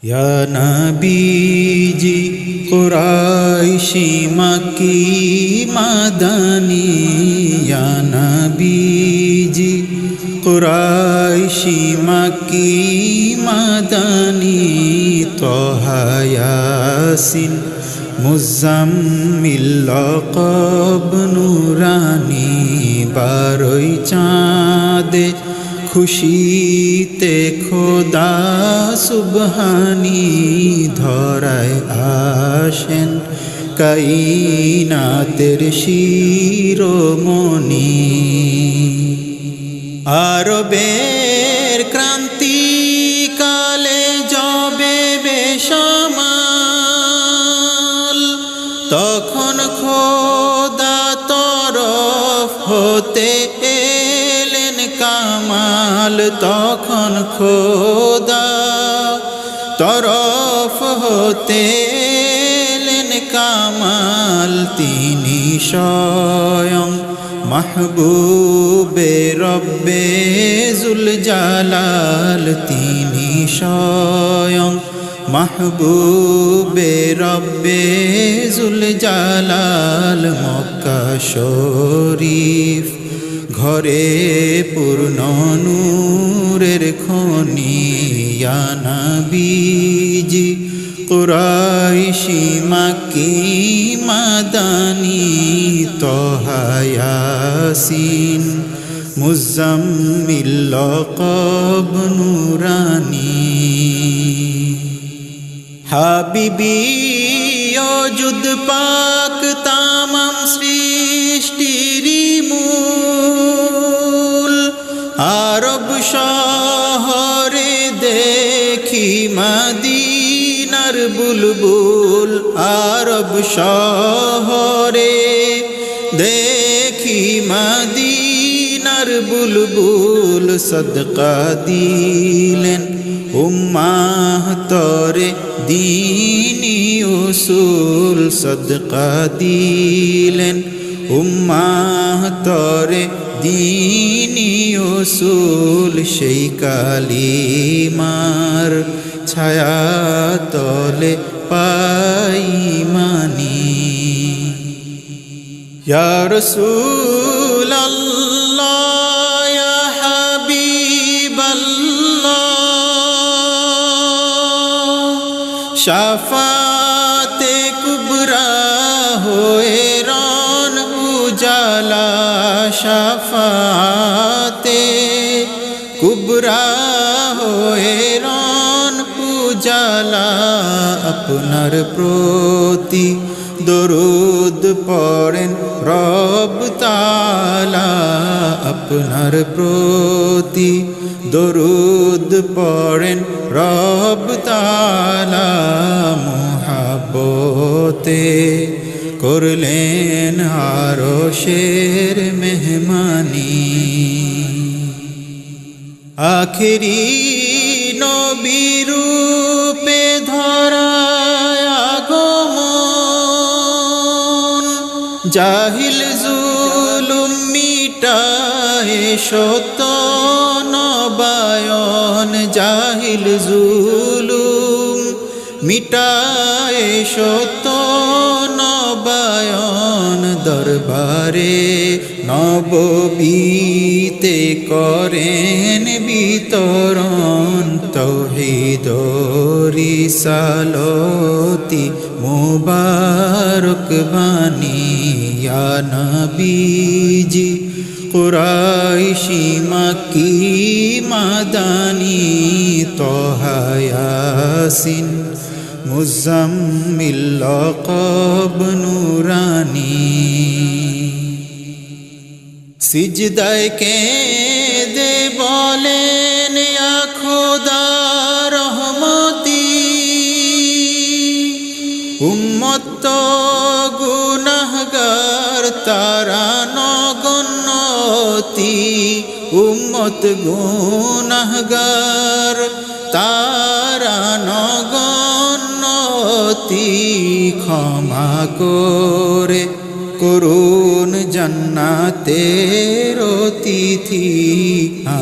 या नबीजी कुरैशी मक्की मदनी या नबीजी कुरैशी मक्की मदनी तोहा यासीन मुज़म्मिल लक़ब नूरानी बारोई चाँदे खुशीते खोदा सुबहानी धराय आशेन कायनातेर शिरोमणि आरबेर क्रांतिकाले जबे बेसामाल तखन खोदा तरफ होते एलेन कामाल तखन खोदा तरफ होते एलेन कामाल तिनी स्वयं महबूबे रब्बे जुल जालाल तिनी स्वयं महबूबे रब्बे जुल जालाल मक्का शरीफ घरे पूर्ण नूरेर खनि या नबीजी कुरैशी मक्की मदनी तोहा यासीन मुज़म्मिल लक़ब नूरानी हाबिबी ओजुद पाक तामाम सृष्टिरी मूल आरब शहरे देखी मदीनार बुलबुल आरब शहरे देखी मदीनार बुलबुल सदका दिलेन उम्माह तोरे दीनी उसूल सदका दिलेन उम्माह तोरे दीनी उसूल সেই কালিমার ছায়া তলে পাই মানি ইয়া রাসূলুল্লাহ ইয়া হাবিবাল্লাহ শাফাতে কুবরা হয়ে রন উজালা শাফাতে কুবরা হয়ে রন উজালা আপনার প্রতি দরুদ পড়েন রব তাআলা আপনার প্রতি দরুদ পড়েন রব তাআলা মুহাব্বতে করলেন আরশের মেহমানি আখেরি নবী রূপে ধরায় আগমন জাহিল জুলুম মিটায় সত্য নবায়ন জাহিল জুলুম মিটায় সত্য নবায়ন দরবারে নববীতে করেন বিতরণ তৌহিদ রিসালতি মুবারক বাণী ইয়া নবীজি কুরৈশি মক্কি মদনী তোহা ইয়াসিন মুজাম্মিল লকব নুরানি সিজদায় কেঁদে বলেন ইয়া খোদা রহমতি উম্মত তো গুনাহগার তারা নগণ্যতি উম্মত গুনাহগার তারা নগণ্যতি ক্ষমা করে করুন জান্নাতের অতিথি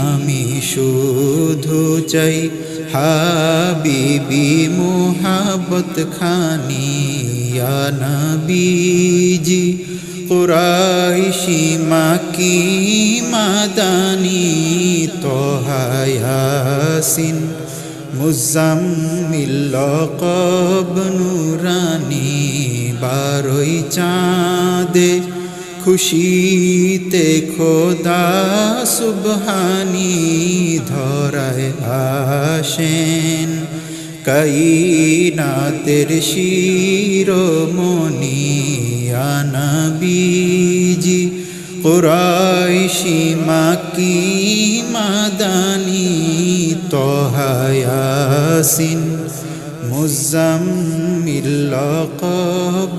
আমি শুধু চাই হাবিবি মোহাবত খানি ইয়া নবীজি কুরাইশি মাকি মাদানী তোহা ইয়াসিন মুজাম্মিল লকব নুরানি বারোই চাঁদে খুশিতে খোদা সুবহানি ধরায় আসেন কায়নাতের শিরোমণি ইয়া নবীজি কুরাইশি মাকি মাদানী তোহা ইয়াসিন মুজাম্মিল লকব